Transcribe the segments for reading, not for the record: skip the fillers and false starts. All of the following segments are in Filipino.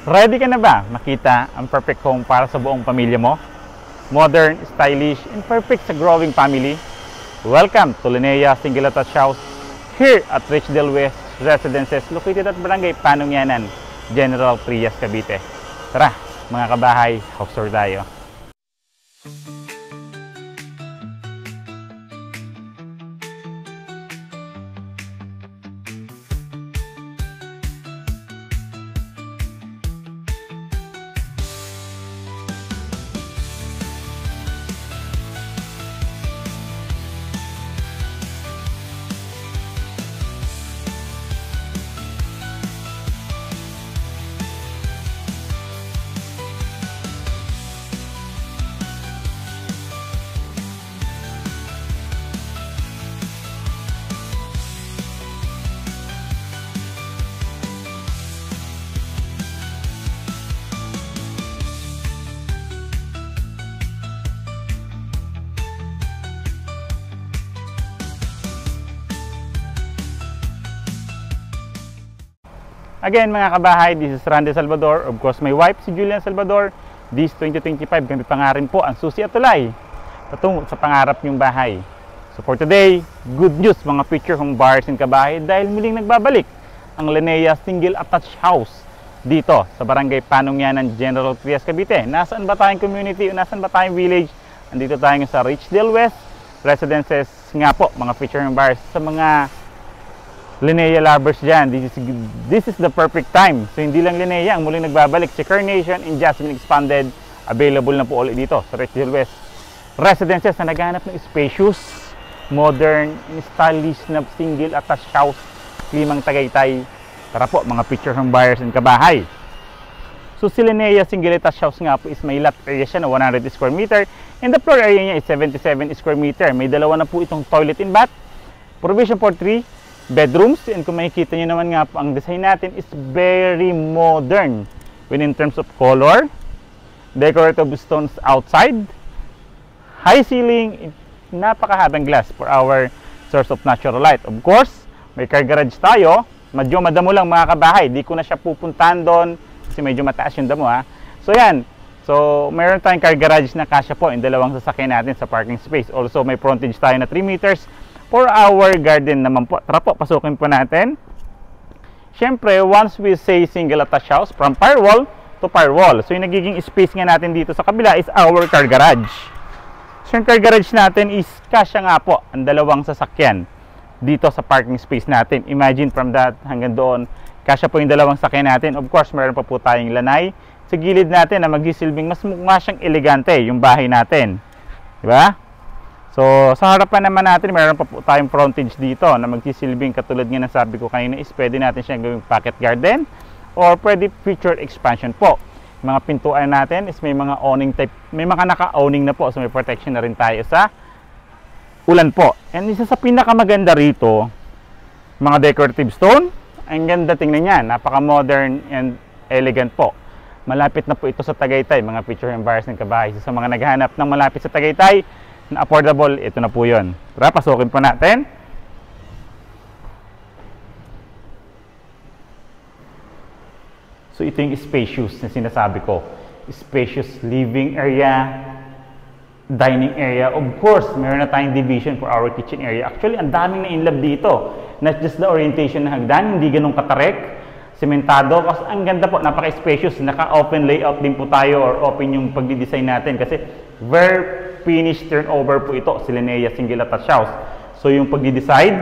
Ready ka na ba makita ang perfect home para sa buong pamilya mo? Modern, stylish, and perfect sa growing family? Welcome to Linea Single Attached House here at Richdale West Residences located at Barangay Panungyanan, General Trias, Cavite. Tara mga kabahay, house tour tayo. Again mga kabahay, this is Randy Salvador. Of course, my wife si Julian Salvador. This 2025, kami pangarin po ang susi at tulay patungo sa pangarap niyong bahay. So for today, good news mga future home buyers and kabahay dahil muling nagbabalik ang Linea Single Attached House dito sa Barangay Panungyanan, General Trias, Cavite. Nasaan ba tayong community o nasaan ba tayong village? Andito tayo sa Richdale West Residences nga po mga future home buyers. Sa mga Linea lovers dyan, this is the perfect time. So hindi lang Linea ang muling nagbabalik, si Carnation and Jasmine Expanded available na po ulit dito sa Richdale West Residences na naghanap ng spacious, modern, stylish na single attached house, klimang Tagaytay. Tara po mga future home buyers and kabahay. So si Linea Single Attached House nga po is may lot area siya na 100 square meter and the floor area niya is 77 square meter. May dalawa na po itong toilet and bath, provision for 3 bedrooms, and kung makikita nyo naman nga po, ang design natin is very modern when in terms of color, decorative stones outside, high ceiling, napakahabang glass for our source of natural light. Of course, may car garage tayo. Medyo madamo lang mga kabahay, di ko na siya pupuntahan doon kasi medyo mataas yung damo ha. So yan, so mayroon tayong car garage na kasya po in dalawang sasakyan natin sa parking space. Also may frontage tayo na 3 meters for our garden naman po. Tara po, pasukin po natin. Siyempre, once we say single attached house, from firewall to firewall. So, yung nagiging space nga natin dito sa kabila is our car garage. So, yung car garage natin is kasya nga po ang dalawang sasakyan dito sa parking space natin. Imagine from that hanggang doon, kasya po yung dalawang sasakyan natin. Of course, meron pa po tayong lanay sa gilid natin na magsisilbing mas mukha siyang elegante yung bahay natin. Diba? So, sa harapan naman natin, mayroon pa po tayong frontage dito na magsisilbing katulad nga ng sabi ko kanina is pwede natin siyang gawing pocket garden or pwede future expansion po. Mga pintuan natin is may mga awning type, may mga naka-awning na po, so may protection na rin tayo sa ulan po. And isa sa pinakamaganda rito, mga decorative stone, ang ganda tingnan niya, napaka-modern and elegant po. Malapit na po ito sa Tagaytay, mga future home buyers ng kabahay. So, sa mga naghahanap ng malapit sa Tagaytay, na affordable, ito na po yun. Tara, pasukin po natin. So, ito yung spacious na sinasabi ko. Spacious living area, dining area. Of course, meron na tayong division for our kitchen area. Actually, ang daming na-inlove dito. Not just the orientation ng hagdan, hindi ganun katarek, sementado. Kasi ang ganda po, napaka-spacious. Naka-open layout din po tayo or open yung pagdi-design natin. Kasi very finished turnover po ito, si Linea Single Attached House. So yung pagdi-decide,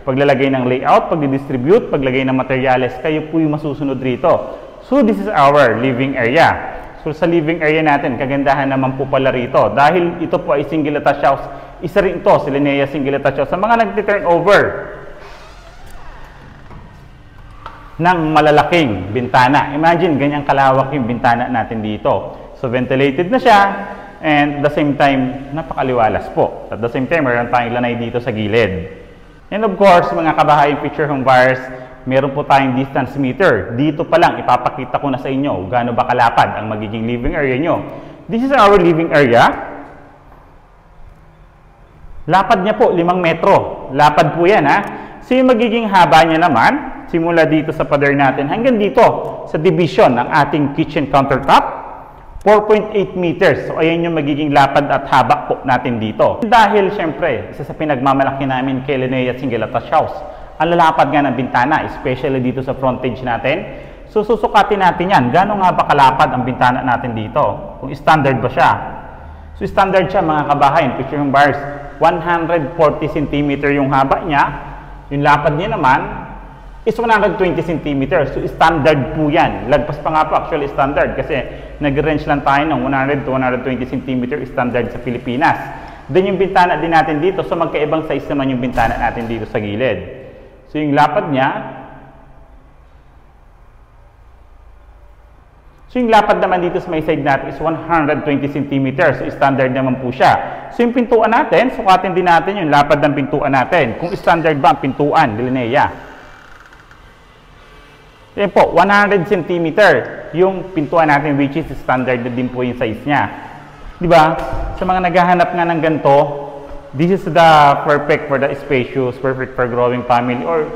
paglalagay ng layout, pagdi-distribute, paglagay ng materyales, kayo po yung masusunod rito. So this is our living area. So sa living area natin, kagandahan naman po pala rito. Dahil ito po ay Single Attached House, isa rin ito, si Linea Single Attached House. Sa mga nagti-turnover ng malalaking bintana. Imagine, ganyang kalawak yung bintana natin dito. So ventilated na siya. And at the same time, napakaliwalas po. At the same time, meron tayong lanay dito sa gilid. And of course, mga kabahay future home buyers, meron po tayong distance meter. Dito pa lang, ipapakita ko na sa inyo gaano ba kalapad ang magiging living area nyo. This is our living area. Lapad niya po, 5 metro. Lapad po yan ha. So yung magiging haba niya naman simula dito sa pader natin hanggang dito sa division ng ating kitchen countertop, 4.8 meters. So, ayan yung magiging lapad at haba po natin dito. Dahil, syempre, isa sa pinagmamalaki namin kay Linnea Singulatas House, ang lalapad nga ng bintana, especially dito sa frontage natin. So, susukatin natin yan. Gano'n nga ba kalapad ang bintana natin dito? Kung standard ba siya? So, standard siya, mga kabahayan. Picture yung bars, 140 cm yung haba niya. Yung lapad niya naman is 120 cm. So, standard po yan. Lagpas pa nga po actually standard kasi nag-range lang tayo ng 100 to 120 cm standard sa Pilipinas. Then yung bintana din natin dito, so magkaibang size naman yung bintana natin dito sa gilid. So, yung lapad niya, so yung lapad naman dito sa may side natin is 120 cm. So, standard naman po siya. So, yung pintuan natin, sukatin din natin yung lapad ng pintuan natin. Kung standard ba ang pintuan, Linnea? Yan po, 100 cm yung pintuan natin, which is standard din po yung size niya. Diba? Sa mga naghahanap nga ng ganito, this is the perfect for the spacious, perfect for growing family, or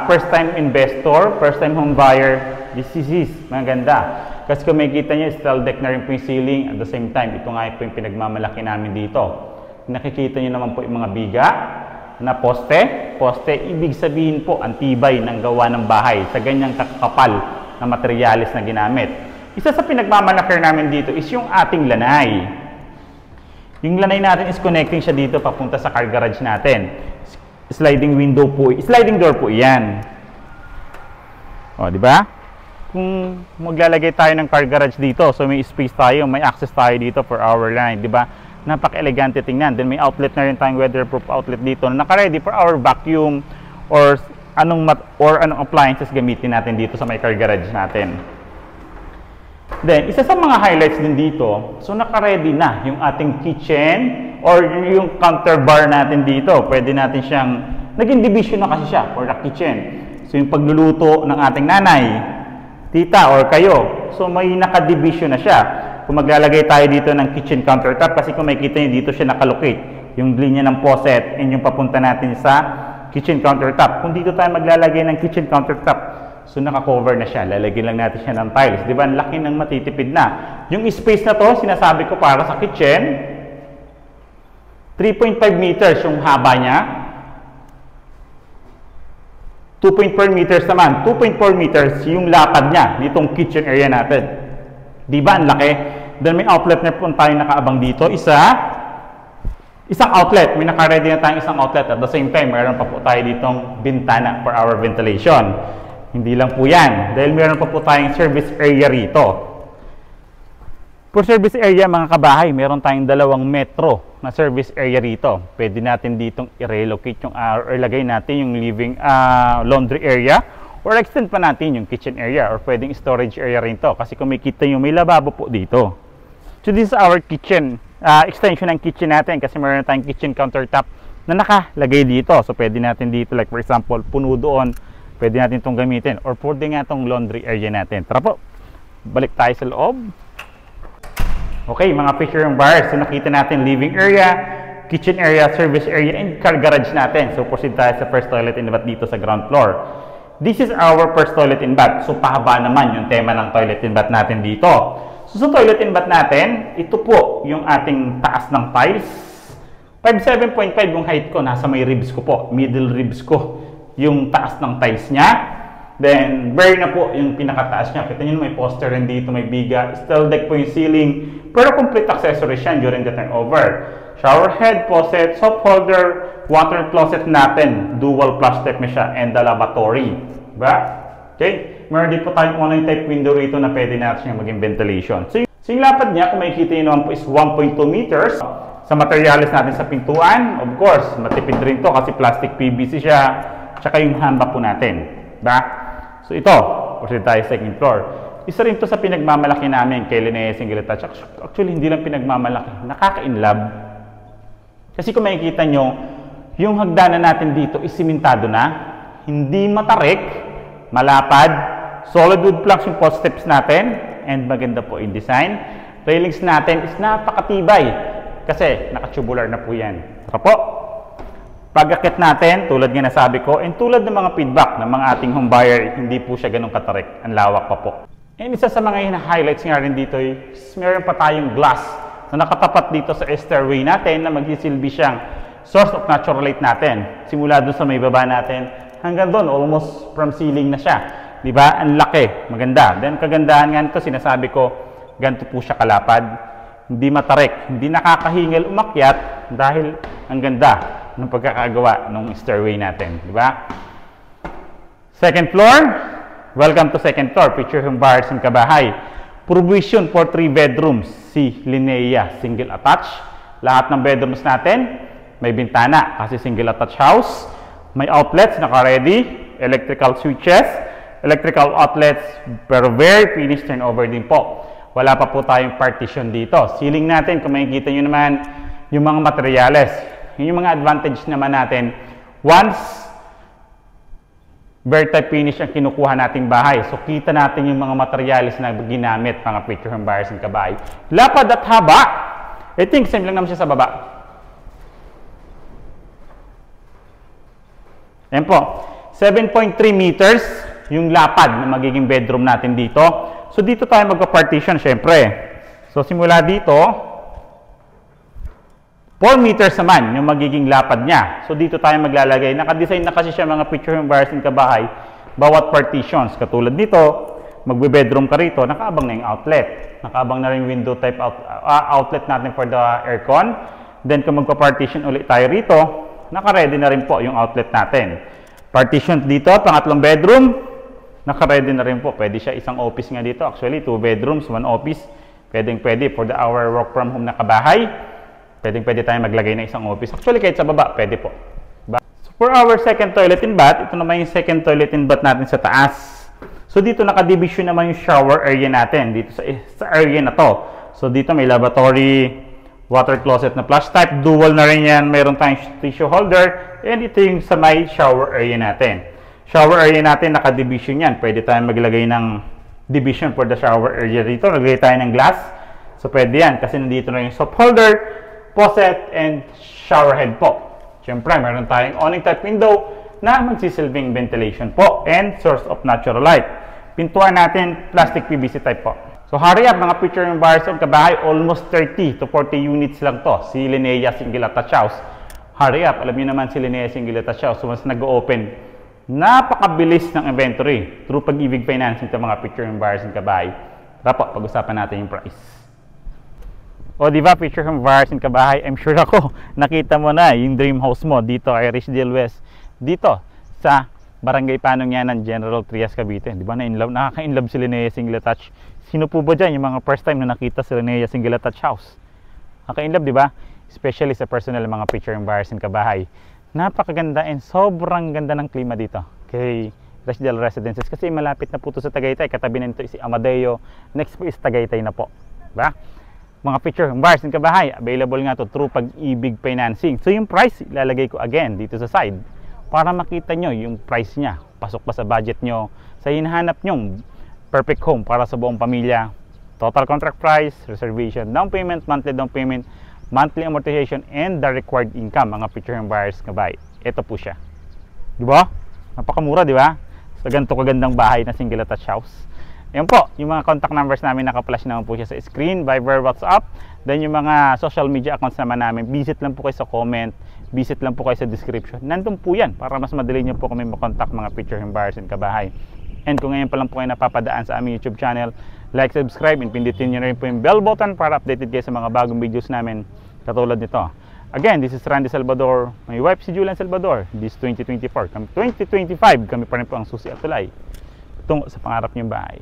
first time investor, first time home buyer. This is maganda. Kasi kung makikita nyo, steel deck na rin po yung ceiling. At the same time, ito nga po yung pinagmamalaki namin dito. Nakikita nyo naman po yung mga biga na poste. Poste, ibig sabihin po, ang tibay ng gawa ng bahay sa ganyang kakapal na materyales na ginamit. Isa sa pinagmamalaki namin dito is yung ating lanay. Yung lanay natin is connecting siya dito papunta sa car garage natin. Sliding window po, sliding door po iyan. O, di ba? Kung maglalagay tayo ng car garage dito, so may space tayo, may access tayo dito for our line, di ba? Napaka-elegante tingnan. Then may outlet na rin tayong weatherproof outlet dito na naka-ready for our vacuum or anong appliances gamitin natin dito sa may car garage natin. Then, isa sa mga highlights din dito, so naka-ready na yung ating kitchen or yung counter bar natin dito. Pwede natin siyang, naging division na kasi siya for the kitchen. So, yung pagluluto ng ating nanay, tita or kayo, so may naka-division na siya. Kung maglalagay tayo dito ng kitchen countertop, kasi kung makikita nyo dito siya nakalocate, yung linya ng faucet and yung papunta natin sa kitchen countertop. Kung dito tayo maglalagay ng kitchen countertop, so naka-cover na siya. Lalagyan lang natin siya ng tiles. Di ba? Ang laki ng matitipid na. Yung space na to, sinasabi ko para sa kitchen, 3.5 meters yung haba niya. 2.4 meters naman. 2.4 meters yung lapad niya ditong kitchen area natin. Di ba? Ang laki. Then may outlet na po tayo nakaabang dito. Isang outlet. May naka-ready na tayong isang outlet. At the same time, mayroon pa po tayo ditong bintana for our ventilation. Hindi lang po yan. Dahil mayroon pa po tayong service area rito. For service area, mga kabahay, mayroon tayong 2 metro na service area rito. Pwede natin ditong i-relocate yung or ilagay natin yung living laundry area. Or extend pa natin yung kitchen area or pwedeng storage area rin to. Kasi kung makikita nyo, may lababo po dito. So this is our kitchen, extension ng kitchen natin kasi mayroon tayong kitchen countertop na nakalagay dito. So pwede natin dito, like for example, puno doon, pwede natin itong gamitin. Or pwede nga itong laundry area natin. Tara po, balik tayo sa loob. Okay, mga feature yung bars. So nakita natin living area, kitchen area, service area, and car garage natin. So proceed tayo sa first toilet and bath dito sa ground floor. This is our first toilet and bath. So, pahaba naman yung tema ng toilet and bath natin dito. So, sa toilet and bath natin, ito po yung ating taas ng tiles. 5'7.5" yung height ko. Nasa may ribs ko po. Middle ribs ko yung taas ng tiles niya. Then, bare na po yung pinakataas niya. Kita nyo may poster rin dito, may biga. Steel deck po yung ceiling. Pero complete accessories yan during the turnover. Shower head, faucet, soap holder, water closet natin. Dual flush type na siya. And the lavatory. Diba? Okay? Meron din po tayong online type window rito na pwede natin siyang maging ventilation. So yung lapad niya, kung makikita nyo naman po is 1.2 meters. Sa materials natin sa pintuan, of course, matipid rin to kasi plastic PVC siya. Tsaka yung hamba po natin. Diba? So ito, proceed tayo sa second floor. Isa rin to sa pinagmamalaki namin kay Linnea Singulatas. Actually, hindi lang pinagmamalaki. Nakaka-inlove. Kasi kung makikita nyo, yung hagdanan natin dito is simentado na. Hindi matarik. Malapad, solid wood planks yung post steps natin, and maganda po yung design. Railings natin is napakatibay kasi naka-tubular na po yan. Saka po, Pag-akit natin, tulad nga nasabi ko, and tulad ng mga feedback ng mga ating home buyer, hindi po siya ganun katarik. Ang lawak pa po. And isa sa mga highlights nga rin dito is meron pa tayong glass na nakatapat dito sa stairway natin na magsisilbi siyang source of natural light natin. Simula doon sa may baba natin hanggang doon, almost from ceiling na siya. Di ba? Ang laki. Maganda. Then kagandahan nga nito, sinasabi ko, ganito po siya kalapad. Hindi matarik. Hindi nakakahingal umakyat dahil ang ganda ng pagkakagawa ng stairway natin. Di ba? Second floor. Welcome to second floor. Picture home buyers and kabahay. Provision for 3 bedrooms. Si Linea single attached. Lahat ng bedrooms natin may bintana kasi single attached house. May outlets naka-ready. Electrical switches. Electrical outlets pero very finished turnover din po. Wala pa po tayong partition dito. Ceiling natin, kung makikita nyo naman yung mga materyales. Yun yung mga advantage naman natin. Once bare type finish ang kinukuha nating bahay. So, kita natin yung mga materials na ginamit, mga picture home buyers and kabahay. Lapad at haba. I think same lang naman siya sa baba. Ayan po. 7.3 meters yung lapad na magiging bedroom natin dito. So, dito tayo magpa-partition, syempre. So, simula dito, 4 meters naman yung magiging lapad niya. So, dito tayo maglalagay. Nakadesign na kasi siya mga picture home buyers and kabahay. Bawat partitions. Katulad nito, magbe-bedroom ka rito, nakaabang na yung outlet. Nakaabang na rin window type outlet natin for the aircon. Then, kung magpa-partition ulit tayo rito, naka-ready na rin po yung outlet natin. Partition dito, pangatlong bedroom, naka-ready na rin po. Pwede siya isang office nga dito. Actually, 2 bedrooms, 1 office. Pwede for the hour work from home na kabahay. Pwede tayo maglagay ng isang office. Actually, kahit sa baba, pwede po. Diba? So, for our second toilet and bath, ito naman yung second toilet and bath natin sa taas. So, dito naka-division naman yung shower area natin. Dito sa area na to. So, dito may lavatory, water closet na flush type. Dual na rin yan. Mayroon tayong tissue holder. And ito yung sa may shower area natin. Shower area natin, naka-division yan. Pwede tayong maglagay ng division for the shower area dito. Naglagay tayo ng glass. So, pwede yan. Kasi nandito na yung soap holder, faucet, and shower head po. Siyempre, meron tayong awning type window na magsisilbing ventilation po and source of natural light. Pintuan natin, plastic PVC type po. So, hurry up mga picture home buyers and kabahay, almost 30 to 40 units lang to. Si Linea single attached house. Hurry up, alam niyo naman si Linea single attached house. So, once nag-open, napakabilis ng inventory through Pag-ibig Financing to mga picture home buyers and kabahay. Tara po, pag-usapan natin yung price. O, di ba, picture home buyers and kabahay, I'm sure ako, nakita mo na yung dream house mo dito kay Richdale West. Dito, sa Barangay Panongyanan, General Trias, Cavite. Di ba, nakaka-inlove si Linea single attached. Sino po ba dyan yung mga first time na nakita si Linea single attached house? Nakaka-inlove, di ba? Especially sa personal mga picture home buyers and kabahay. Napakaganda and sobrang ganda ng klima dito kay Richdale Residences. Kasi malapit na po ito sa Tagaytay. Katabi nito si Amadeo. Next po is Tagaytay na po. Diba? Mga picture home buyers and kabahay, available nga to through Pag-ibig Financing. So yung price, ilalagay ko again dito sa side para makita nyo yung price niya. Pasok pa sa budget nyo. Sa hinahanap nyong perfect home para sa buong pamilya. Total contract price, reservation, down payment, monthly down payment, monthly amortization, and the required income, mga picture home buyers and kabahay. Ito po siya. Diba? Napakamura, di ba? Sa ganito kagandang bahay na single attached house. Yan po, yung mga contact numbers namin naka-flash naman po siya sa screen, Viber, WhatsApp. Then yung mga social media accounts naman namin, visit lang po kayo sa comment, visit lang po kayo sa description. Nandun po yan para mas madali nyo po kami makontak mga picture home buyers and kabahay. And kung ngayon pa lang po kayo napapadaan sa aming YouTube channel, like, subscribe, and pindutin nyo rin po yung bell button para updated kayo sa mga bagong videos namin katulad nito. Again, this is Randy Salvador. My wife si Julian Salvador. This 2024. 2025, kami pa rin po ang susi at tulay tungo sa pangarap niyong bahay.